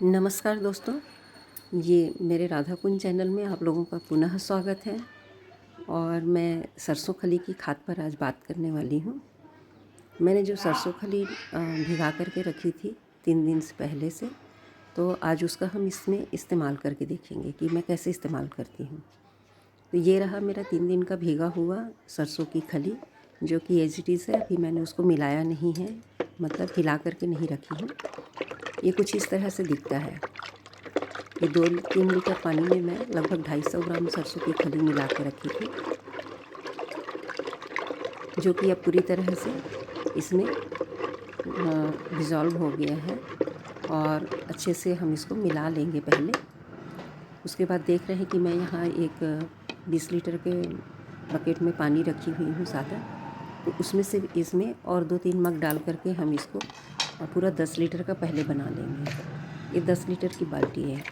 नमस्कार दोस्तों, ये मेरे राधा कुंज चैनल में आप लोगों का पुनः स्वागत है। और मैं सरसों खली की खाद पर आज बात करने वाली हूँ। मैंने जो सरसों खली भिगा करके रखी थी 3 दिन से पहले से, तो आज उसका हम इसमें इस्तेमाल करके देखेंगे कि मैं कैसे इस्तेमाल करती हूँ। तो ये रहा मेरा 3 दिन का भीगा हुआ सरसों की खली, जो कि एज इट इज़ है। अभी मैंने उसको मिलाया नहीं है, मतलब हिला करके नहीं रखी हूँ। ये कुछ इस तरह से दिखता है। ये 2-3 लीटर पानी में मैं लगभग 250 ग्राम सरसों की खली मिला के रखी थी, जो कि अब पूरी तरह से इसमें डिज़ोल्व हो गया है। और अच्छे से हम इसको मिला लेंगे पहले। उसके बाद देख रहे हैं कि मैं यहाँ एक 20 लीटर के बकेट में पानी रखी हुई हूँ सादा, तो उसमें से इसमें और 2-3 मग डाल करके हम इसको पूरा 10 लीटर का पहले बना लेंगे। ये 10 लीटर की बाल्टी है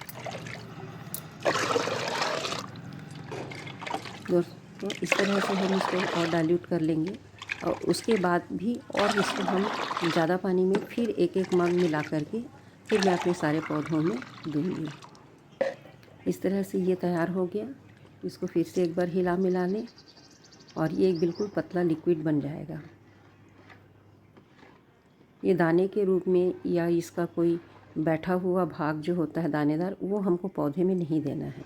दोस्तों। इस तरह से हम इसको और डाइल्यूट कर लेंगे, और उसके बाद भी और इसको हम ज़्यादा पानी में फिर एक एक मग मिला करके फिर मैं अपने सारे पौधों में दूंगी। इस तरह से ये तैयार हो गया। इसको फिर से एक बार हिला मिला लें और ये एक बिल्कुल पतला लिक्विड बन जाएगा। ये दाने के रूप में या इसका कोई बैठा हुआ भाग जो होता है दानेदार, वो हमको पौधे में नहीं देना है।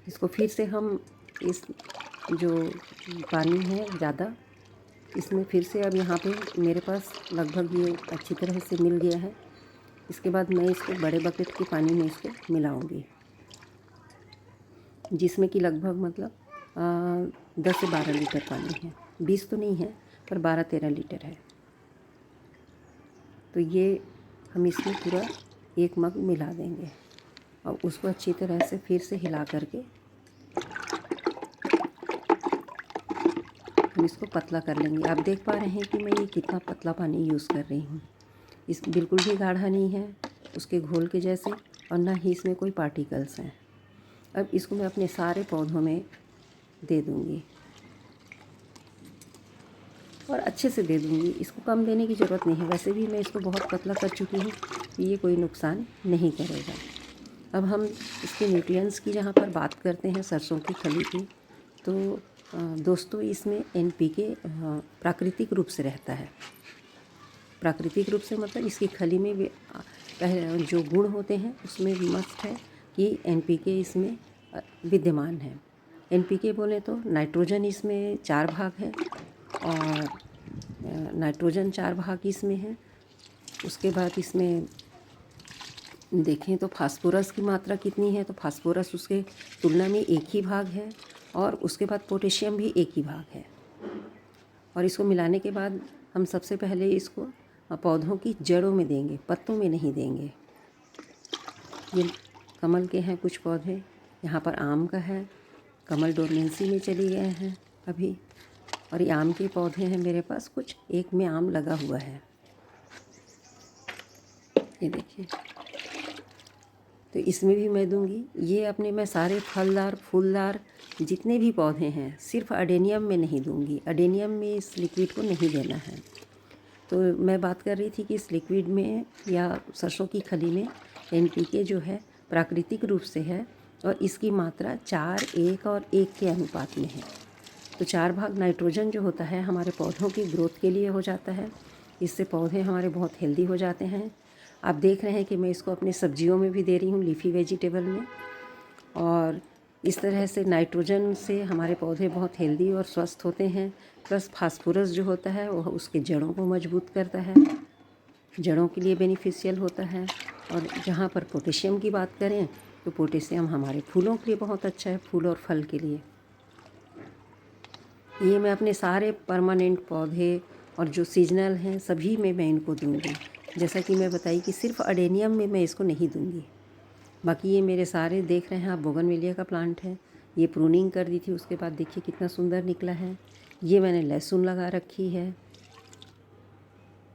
इसको फिर से हम इस जो पानी है ज़्यादा, इसमें फिर से अब यहाँ पे मेरे पास लगभग ये अच्छी तरह से मिल गया है। इसके बाद मैं इसको बड़े बकेट के पानी में इसको मिलाऊंगी, जिसमें कि लगभग मतलब 10 से 12 लीटर पानी है। 20 तो नहीं है, पर 12-13 लीटर है। तो ये हम इसमें पूरा एक मग मिला देंगे और उसको अच्छी तरह से फिर से हिला करके हम इसको पतला कर लेंगे। आप देख पा रहे हैं कि मैं ये कितना पतला पानी यूज़ कर रही हूँ। इस बिल्कुल भी गाढ़ा नहीं है उसके घोल के जैसे, और ना ही इसमें कोई पार्टिकल्स हैं। अब इसको मैं अपने सारे पौधों में दे दूँगी और अच्छे से दे दूँगी। इसको कम देने की ज़रूरत नहीं है, वैसे भी मैं इसको बहुत पतला कर चुकी हूँ, तो ये कोई नुकसान नहीं करेगा। अब हम इसके न्यूट्रिएंट्स की जहाँ पर बात करते हैं सरसों की खली की, तो दोस्तों इसमें NPK प्राकृतिक रूप से रहता है। प्राकृतिक रूप से मतलब इसकी खली में भी जो गुण होते हैं उसमें मस्ट है कि NPK इसमें विद्यमान है। NPK बोले तो नाइट्रोजन इसमें 4 भाग है, और नाइट्रोजन 4 भाग इसमें है। उसके बाद इसमें देखें तो फास्फोरस की मात्रा कितनी है, तो फास्फोरस उसके तुलना में 1 ही भाग है, और उसके बाद पोटेशियम भी 1 ही भाग है। और इसको मिलाने के बाद हम सबसे पहले इसको पौधों की जड़ों में देंगे, पत्तों में नहीं देंगे। ये कमल के हैं कुछ पौधे, यहाँ पर आम का है, कमल डोरमेंसी में चली गए हैं अभी, और ये आम के पौधे हैं मेरे पास कुछ, एक में आम लगा हुआ है, ये देखिए। तो इसमें भी मैं दूंगी। ये अपने मैं सारे फलदार फूलदार जितने भी पौधे हैं, सिर्फ अडेनियम में नहीं दूंगी। अडेनियम में इस लिक्विड को नहीं देना है। तो मैं बात कर रही थी कि इस लिक्विड में या सरसों की खली में NPK जो है प्राकृतिक रूप से है, और इसकी मात्रा 4:1 और 1 के अनुपात में है। तो 4 भाग नाइट्रोजन जो होता है हमारे पौधों की ग्रोथ के लिए हो जाता है। इससे पौधे हमारे बहुत हेल्दी हो जाते हैं। आप देख रहे हैं कि मैं इसको अपनी सब्जियों में भी दे रही हूँ, लीफी वेजिटेबल में। और इस तरह से नाइट्रोजन से हमारे पौधे बहुत हेल्दी और स्वस्थ होते हैं। प्लस फास्फोरस जो होता है वह उसके जड़ों को मजबूत करता है, जड़ों के लिए बेनिफिशियल होता है। और जहाँ पर पोटेशियम की बात करें तो पोटेशियम हमारे फूलों के लिए बहुत अच्छा है, फूल और फल के लिए। ये मैं अपने सारे परमानेंट पौधे और जो सीजनल हैं सभी में मैं इनको दूंगी। जैसा कि मैं बताई कि सिर्फ अडेनियम में मैं इसको नहीं दूंगी। बाकी ये मेरे सारे देख रहे हैं आप, बोगनविलिया का प्लांट है। ये प्रूनिंग कर दी थी, उसके बाद देखिए कितना सुंदर निकला है। ये मैंने लहसुन लगा रखी है,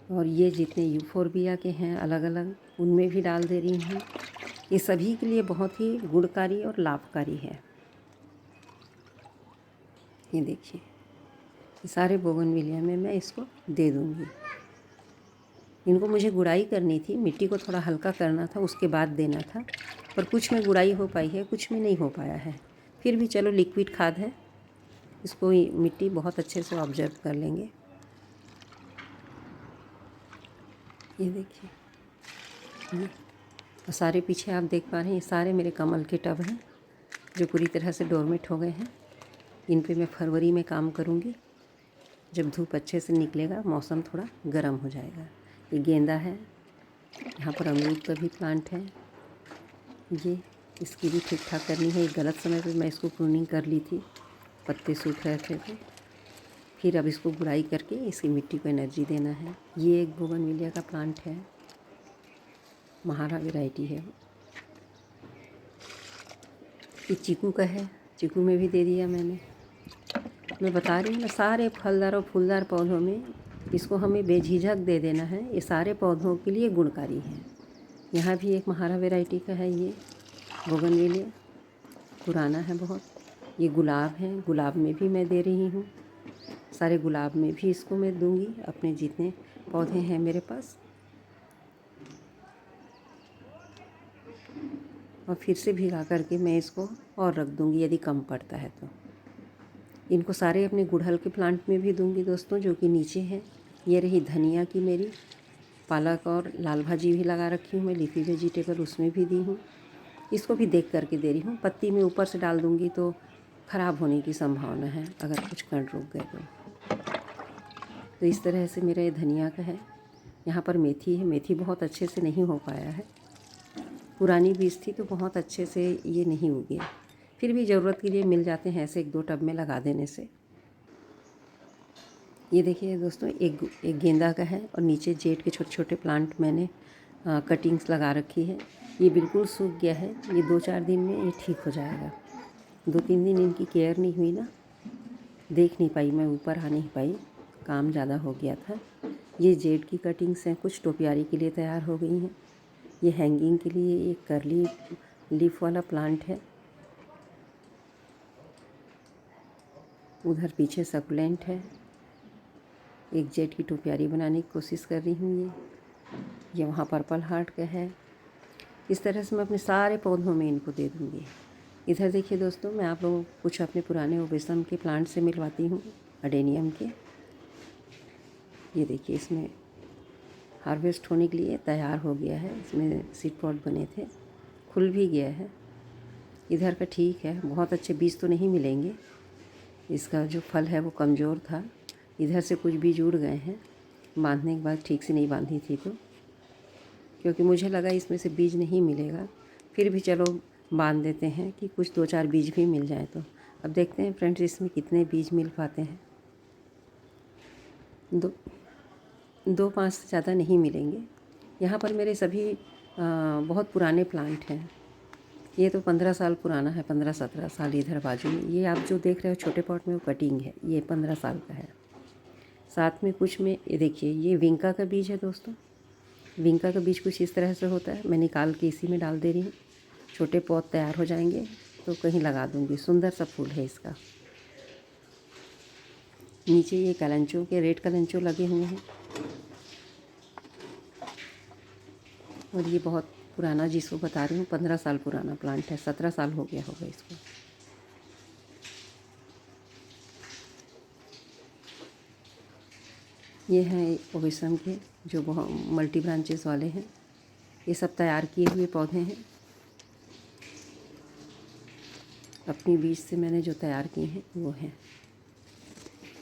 और ये जितने यूफोरबिया के हैं अलग अलग, उनमें भी डाल दे रही हूँ। ये सभी के लिए बहुत ही गुणकारी और लाभकारी है। ये देखिए, ये सारे बोगनविलिया में मैं इसको दे दूँगी। इनको मुझे गुड़ाई करनी थी, मिट्टी को थोड़ा हल्का करना था, उसके बाद देना था, पर कुछ में गुड़ाई हो पाई है, कुछ में नहीं हो पाया है। फिर भी चलो, लिक्विड खाद है, इसको मिट्टी बहुत अच्छे से ऑब्जर्व कर लेंगे। ये देखिए, ये सारे पीछे आप देख पा रहे हैं, ये सारे मेरे कमल के टब हैं जो पूरी तरह से डोरमेट हो गए हैं। इन पे मैं फरवरी में काम करूँगी, जब धूप अच्छे से निकलेगा, मौसम थोड़ा गर्म हो जाएगा। ये गेंदा है, यहाँ पर अमरूद का भी प्लांट है, ये इसकी भी ठीक ठाक करनी है। एक गलत समय पे मैं इसको प्रूनिंग कर ली थी, पत्ते सूख रहे थे तो फिर अब इसको गुड़ाई करके इसकी मिट्टी को एनर्जी देना है। ये एक बोगनविलिया का प्लांट है, महारा वैरायटी है। ये चीकू का है, चीकू में भी दे दिया मैंने। मैं बता रही हूँ ना, सारे फलदार और फूलदार पौधों में इसको हमें बेझिझक दे देना है। ये सारे पौधों के लिए गुणकारी है। यहाँ भी एक महारा वैरायटी का है, ये बोगनविलिया पुराना है बहुत। ये गुलाब है, गुलाब में भी मैं दे रही हूँ, सारे गुलाब में भी इसको मैं दूंगी, अपने जितने पौधे हैं मेरे पास। और फिर से भिगा करके मैं इसको और रख दूंगी यदि कम पड़ता है तो। इनको सारे अपने गुड़हल के प्लांट में भी दूंगी दोस्तों, जो कि नीचे हैं। ये रही धनिया की मेरी, पालक और लाल भाजी भी लगा रखी हूँ मैं, लीफी वेजिटेबल उसमें भी दी हूँ। इसको भी देख करके दे रही हूँ। पत्ती में ऊपर से डाल दूँगी तो ख़राब होने की संभावना है अगर कुछ कण रुक गए तो इस तरह से मेरा ये धनिया का है। यहाँ पर मेथी है, मेथी बहुत अच्छे से नहीं हो पाया है, पुरानी बीज थी तो बहुत अच्छे से ये नहीं उगे, फिर भी ज़रूरत के लिए मिल जाते हैं ऐसे 1-2 टब में लगा देने से। ये देखिए दोस्तों, एक गेंदा का है और नीचे जेड के छोटे छोटे प्लांट मैंने कटिंग्स लगा रखी है। ये बिल्कुल सूख गया है, ये 2-4 दिन में ये ठीक हो जाएगा। 2-3 दिन इनकी केयर नहीं हुई ना, देख नहीं पाई मैं, ऊपर आ नहीं पाई, काम ज़्यादा हो गया था। ये जेड की कटिंग्स हैं, कुछ टोपियारी के लिए तैयार हो गई हैं। ये हैंगिंग के लिए एक करली लीफ वाला प्लांट है। उधर पीछे सकुलेंट है। एक जेड की टोपियारी बनाने की कोशिश कर रही हूँ। ये वहाँ पर्पल हार्ट का है। इस तरह से मैं अपने सारे पौधों में इनको दे दूँगी। इधर देखिए दोस्तों, मैं आप लोगों को कुछ अपने पुराने ओबेसम के प्लांट से मिलवाती हूँ, अडेनियम के। ये देखिए, इसमें हार्वेस्ट होने के लिए तैयार हो गया है, इसमें सीड पॉट बने थे, खुल भी गया है। इधर का ठीक है, बहुत अच्छे बीज तो नहीं मिलेंगे, इसका जो फल है वो कमज़ोर था। इधर से कुछ बीज उड़ गए हैं, बांधने के बाद ठीक से नहीं बांधी थी तो, क्योंकि मुझे लगा इसमें से बीज नहीं मिलेगा, फिर भी चलो बांध देते हैं कि कुछ 2-4 बीज भी मिल जाए तो। अब देखते हैं फ्रेंड्स इसमें कितने बीज मिल पाते हैं। 2-5 से ज़्यादा नहीं मिलेंगे। यहाँ पर मेरे सभी बहुत पुराने प्लांट हैं। ये तो 15 साल पुराना है, 15-17 साल। इधर बाजू में ये आप जो देख रहे हो छोटे पॉट में, वो कटिंग है, ये 15 साल का है। साथ में कुछ में ये देखिए, ये विंका का बीज है दोस्तों। विंका का बीज कुछ इस तरह से होता है, मैं निकाल के इसी में डाल दे रही हूँ। छोटे पौध तैयार हो जाएंगे तो कहीं लगा दूँगी। सुंदर सा फूल है इसका। नीचे ये कलंचों के, रेड कलंचो लगे हुए हैं। और ये बहुत पुराना, जिसको बता रही हूँ 15 साल पुराना प्लांट है, 17 साल हो गया होगा इसको। ये हैं ओबेसम के जो बहुत मल्टी ब्रांचेस वाले हैं। ये सब तैयार किए हुए पौधे हैं, अपनी बीज से मैंने जो तैयार किए हैं वो हैं।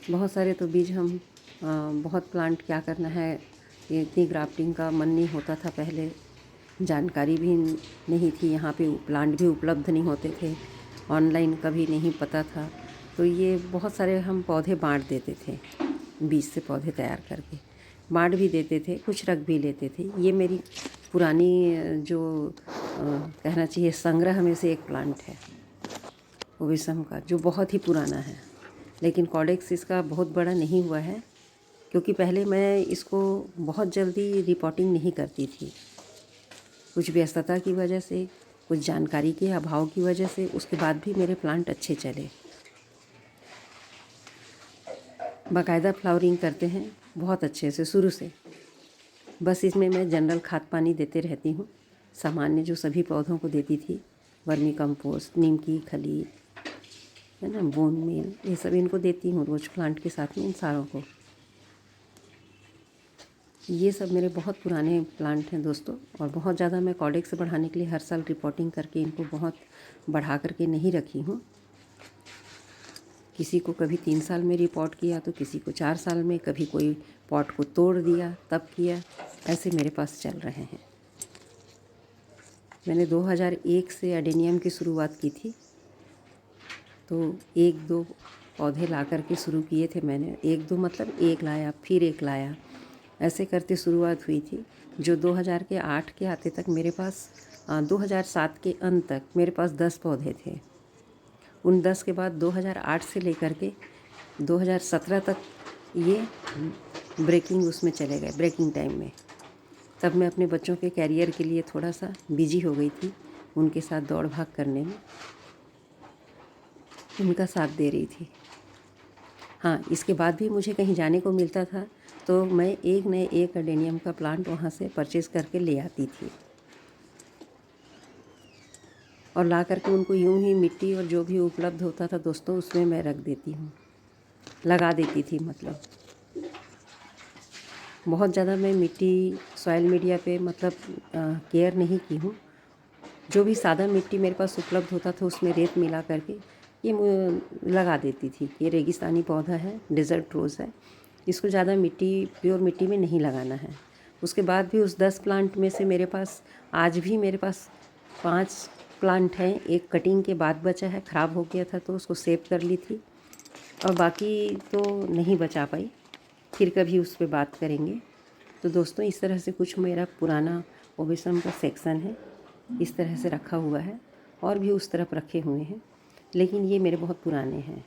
बहुत सारे तो बीज हम बहुत प्लांट क्या करना है, ये इतनी ग्राफ्टिंग का मन नहीं होता था पहले, जानकारी भी नहीं थी, यहाँ पे प्लांट भी उपलब्ध नहीं होते थे, ऑनलाइन का भी नहीं पता था, तो ये बहुत सारे हम पौधे बांट देते थे, बीज से पौधे तैयार करके बांट भी देते थे, कुछ रख भी लेते थे। ये मेरी पुरानी जो कहना चाहिए संग्रह में से एक प्लांट है ओबेसम का, जो बहुत ही पुराना है, लेकिन कॉडेक्स इसका बहुत बड़ा नहीं हुआ है, क्योंकि पहले मैं इसको बहुत जल्दी रिपोर्टिंग नहीं करती थी, कुछ व्यस्तता की वजह से, कुछ जानकारी के अभाव की वजह से। उसके बाद भी मेरे प्लांट अच्छे चले, बाकायदा फ्लावरिंग करते हैं बहुत अच्छे से, शुरू से बस इसमें मैं जनरल खाद पानी देते रहती हूँ, सामान्य जो सभी पौधों को देती थी, वर्मी कंपोस्ट, नीम की खली, है ना, बोन मील, ये सब इनको देती हूँ रोज प्लांट के साथ में इन सारों को। ये सब मेरे बहुत पुराने प्लांट हैं दोस्तों, और बहुत ज़्यादा मैं कॉडेक्स बढ़ाने के लिए हर साल रिपोर्टिंग करके इनको बहुत बढ़ा करके नहीं रखी हूँ। किसी को कभी 3 साल में रिपोर्ट किया तो किसी को 4 साल में, कभी कोई पॉट को तोड़ दिया तब किया, ऐसे मेरे पास चल रहे हैं। मैंने 2001 से एडेनियम की शुरुआत की थी, तो 1-2 पौधे ला कर के शुरू किए थे मैंने। 1-2 मतलब एक लाया फिर एक लाया, ऐसे करते शुरुआत हुई थी। जो 2008 के आते तक मेरे पास 2007 के अंत तक मेरे पास 10 पौधे थे। उन 10 के बाद 2008 से लेकर के 2017 तक ये ब्रेकिंग उसमें चले गए, ब्रेकिंग टाइम में। तब मैं अपने बच्चों के कैरियर के लिए थोड़ा सा बिजी हो गई थी, उनके साथ दौड़ भाग करने में, उनका साथ दे रही थी। हाँ, इसके बाद भी मुझे कहीं जाने को मिलता था तो मैं एक न एक एडेनियम का प्लांट वहाँ से परचेज़ करके ले आती थी, और ला करके उनको यूं ही मिट्टी और जो भी उपलब्ध होता था दोस्तों उसमें मैं रख देती हूँ, लगा देती थी। मतलब बहुत ज़्यादा मैं मिट्टी सॉइल मीडिया पे मतलब केयर नहीं की हूँ। जो भी सादा मिट्टी मेरे पास उपलब्ध होता था उसमें रेत मिला करके ये लगा देती थी। ये रेगिस्तानी पौधा है, डेजर्ट रोज़ है, इसको ज़्यादा मिट्टी, प्योर मिट्टी में नहीं लगाना है। उसके बाद भी उस 10 प्लांट में से मेरे पास आज भी मेरे पास 5 प्लांट हैं। एक कटिंग के बाद बचा है, ख़राब हो गया था तो उसको सेव कर ली थी, और बाकी तो नहीं बचा पाई, फिर कभी उस पर बात करेंगे। तो दोस्तों इस तरह से कुछ मेरा पुराना ओविसम का सेक्शन है, इस तरह से रखा हुआ है, और भी उस तरफ रखे हुए हैं, लेकिन ये मेरे बहुत पुराने हैं।